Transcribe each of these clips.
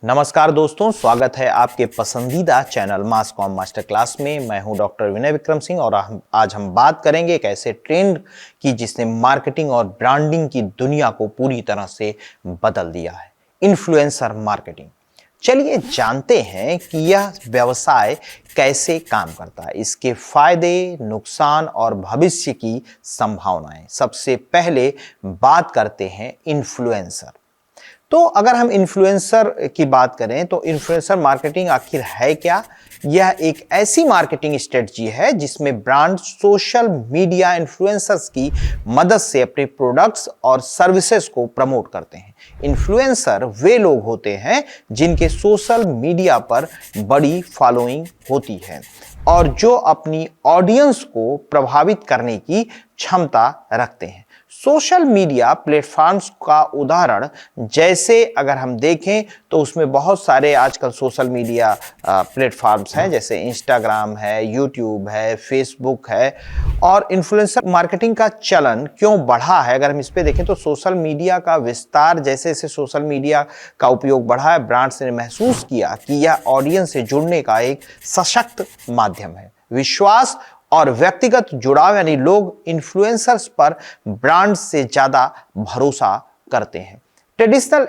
नमस्कार दोस्तों, स्वागत है आपके पसंदीदा चैनल मास कॉम मास्टर क्लास में। मैं हूं डॉक्टर विनय विक्रम सिंह और आज हम बात करेंगे एक ऐसे ट्रेंड की जिसने मार्केटिंग और ब्रांडिंग की दुनिया को पूरी तरह से बदल दिया है, इन्फ्लुएंसर मार्केटिंग। चलिए जानते हैं कि यह व्यवसाय कैसे काम करता है, इसके फायदे, नुकसान और भविष्य की संभावनाएं। सबसे पहले बात करते हैं इन्फ्लुएंसर। तो अगर हम इन्फ्लुएंसर की बात करें तो इन्फ्लुएंसर मार्केटिंग आखिर है क्या? यह एक ऐसी मार्केटिंग स्ट्रेटजी है जिसमें ब्रांड सोशल मीडिया इन्फ्लुएंसर्स की मदद से अपने प्रोडक्ट्स और सर्विसेज को प्रमोट करते हैं। इन्फ्लुएंसर वे लोग होते हैं जिनके सोशल मीडिया पर बड़ी फॉलोइंग होती है और जो अपनी ऑडियंस को प्रभावित करने की क्षमता रखते हैं। सोशल मीडिया प्लेटफॉर्म्स का उदाहरण जैसे अगर हम देखें तो उसमें बहुत सारे आजकल सोशल मीडिया प्लेटफॉर्म्स हैं, जैसे इंस्टाग्राम है, यूट्यूब है, फेसबुक है। और इन्फ्लुएंसर मार्केटिंग का चलन क्यों बढ़ा है, अगर हम इस पे देखें तो सोशल मीडिया का विस्तार, जैसे जैसे सोशल मीडिया का उपयोग बढ़ा है, ब्रांड्स ने महसूस किया कि यह ऑडियंस से जुड़ने का एक सशक्त माध्यम है। विश्वास और व्यक्तिगत जुड़ाव, यानी लोग इन्फ्लुएंसर्स पर ब्रांड से ज्यादा भरोसा करते हैं। ट्रेडिशनल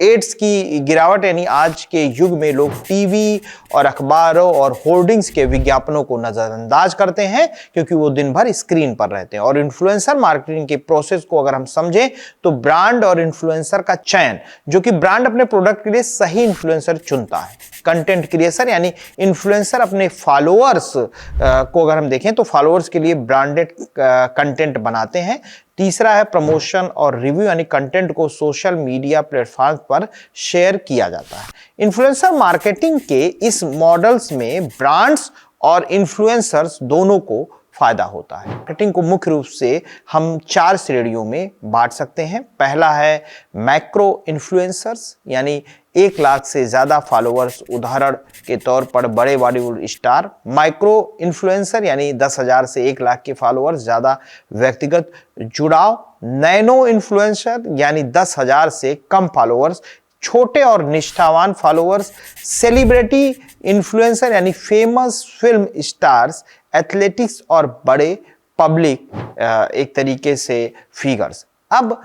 एड्स की गिरावट, यानी आज के युग में लोग टीवी और अखबारों और होर्डिंग्स के विज्ञापनों को नजरअंदाज करते हैं क्योंकि वो दिन भर स्क्रीन पर रहते हैं। और इन्फ्लुएंसर मार्केटिंग के प्रोसेस को अगर हम समझें तो ब्रांड और इन्फ्लुएंसर का चयन, जो कि ब्रांड अपने प्रोडक्ट के लिए सही इन्फ्लुएंसर चुनता है। कंटेंट क्रिएशन, यानी इन्फ्लुएंसर अपने फॉलोअर्स को अगर हम देखें तो फॉलोअर्स के लिए ब्रांडेड कंटेंट बनाते हैं। तीसरा है प्रमोशन और रिव्यू, यानी कंटेंट को सोशल मीडिया प्लेटफॉर्म पर शेयर किया जाता है। इन्फ्लुएंसर मार्केटिंग के इस मॉडल्स में ब्रांड्स और इन्फ्लुएंसर्स दोनों को फायदा होता है। मार्केटिंग को मुख्य रूप से हम 4 श्रेणियों में बांट सकते हैं। पहला है मैक्रो इन्फ्लुएंसर्स, यानी 1 लाख से ज्यादा फॉलोअर्स, उदाहरण के तौर पर बड़े बॉलीवुड स्टार। माइक्रो इन्फ्लुएंसर, यानी 10,000 से 1 लाख के फॉलोअर्स, ज्यादा व्यक्तिगत जुड़ाव। नैनो इन्फ्लुएंसर, यानी 10,000 से कम फॉलोअर्स, छोटे और निष्ठावान फॉलोअर्स। सेलिब्रिटी इन्फ्लुएंसर, यानी फेमस फिल्म स्टार्स, एथलेटिक्स और बड़े पब्लिक एक तरीके से फिगर्स। अब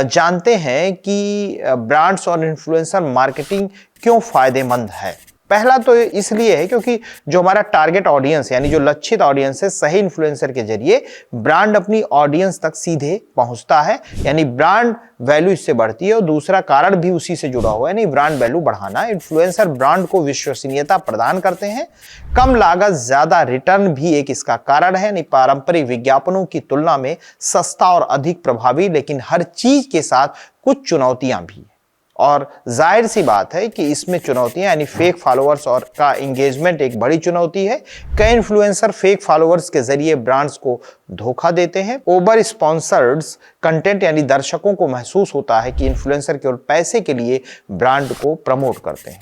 जानते हैं कि ब्रांड्स और इन्फ्लुएंसर मार्केटिंग क्यों फायदेमंद है। पहला तो इसलिए है क्योंकि जो हमारा टारगेट ऑडियंस, यानी जो लक्षित ऑडियंस है, सही इन्फ्लुएंसर के जरिए ब्रांड अपनी ऑडियंस तक सीधे पहुंचता है, यानी ब्रांड वैल्यू इससे बढ़ती है। और दूसरा कारण भी उसी से जुड़ा हुआ है, यानी ब्रांड वैल्यू बढ़ाना। इन्फ्लुएंसर ब्रांड को विश्वसनीयता प्रदान करते हैं। कम लागत ज्यादा रिटर्न भी एक इसका कारण है, यानी पारंपरिक विज्ञापनों की तुलना में सस्ता और अधिक प्रभावी, लेकिन हर चीज के साथ कुछ चुनौतियां भी। और जाहिर सी बात है कि इसमें चुनौतियां, यानी फेक फॉलोअर्स और का एंगेजमेंट एक बड़ी चुनौती है। कई इन्फ्लुएंसर फेक फॉलोअर्स के जरिए ब्रांड्स को धोखा देते हैं। ओवर स्पॉन्सर्ड कंटेंट, यानी दर्शकों को महसूस होता है कि इन्फ्लुएंसर केवल पैसे के लिए ब्रांड को प्रमोट करते हैं।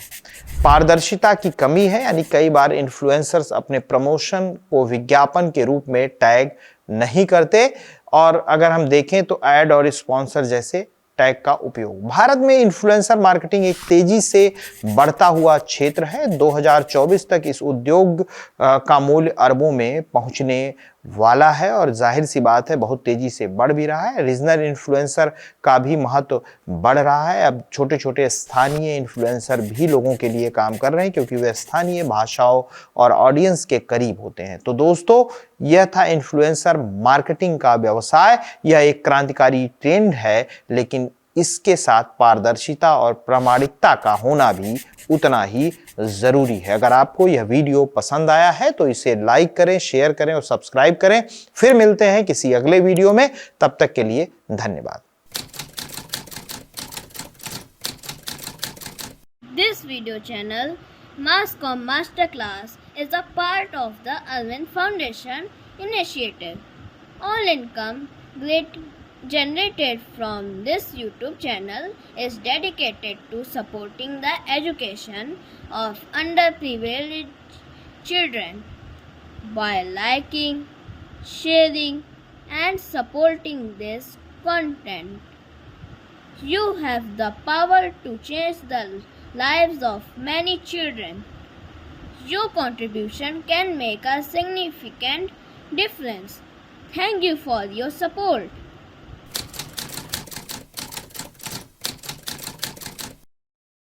पारदर्शिता की कमी है, यानी कई बार इन्फ्लुएंसर्स अपने प्रमोशन को विज्ञापन के रूप में टैग नहीं करते, और अगर हम देखें तो ऐड और स्पॉन्सर जैसे टैग का उपयोग। भारत में इन्फ्लुएंसर मार्केटिंग एक तेजी से बढ़ता हुआ क्षेत्र है। 2024 तक इस उद्योग का मूल्य अरबों में पहुंचने वाला है और जाहिर सी बात है बहुत तेजी से बढ़ भी रहा है। रीजनल इन्फ्लुएंसर का भी महत्व बढ़ रहा है। अब छोटे छोटे स्थानीय इन्फ्लुएंसर भी लोगों के लिए काम कर रहे हैं क्योंकि वे स्थानीय भाषाओं और ऑडियंस के करीब होते हैं। तो दोस्तों, यह था इन्फ्लुएंसर मार्केटिंग का व्यवसाय। यह एक क्रांतिकारी ट्रेंड है, लेकिन इसके साथ पारदर्शिता और प्रामाणिकता का होना भी उतना ही जरूरी है। अगर आपको यह वीडियो पसंद आया है तो इसे लाइक करें, शेयर करें और सब्सक्राइब करें। फिर मिलते हैं किसी अगले वीडियो में, तब तक के लिए धन्यवाद। This video channel, Masscom Masterclass, is a part of the Alvin Foundation initiative. All income generated from this YouTube channel is dedicated to supporting the education of underprivileged children. By liking, sharing, and supporting this content, you have the power to change the lives of many children. Your contribution can make a significant difference. Thank you for your support.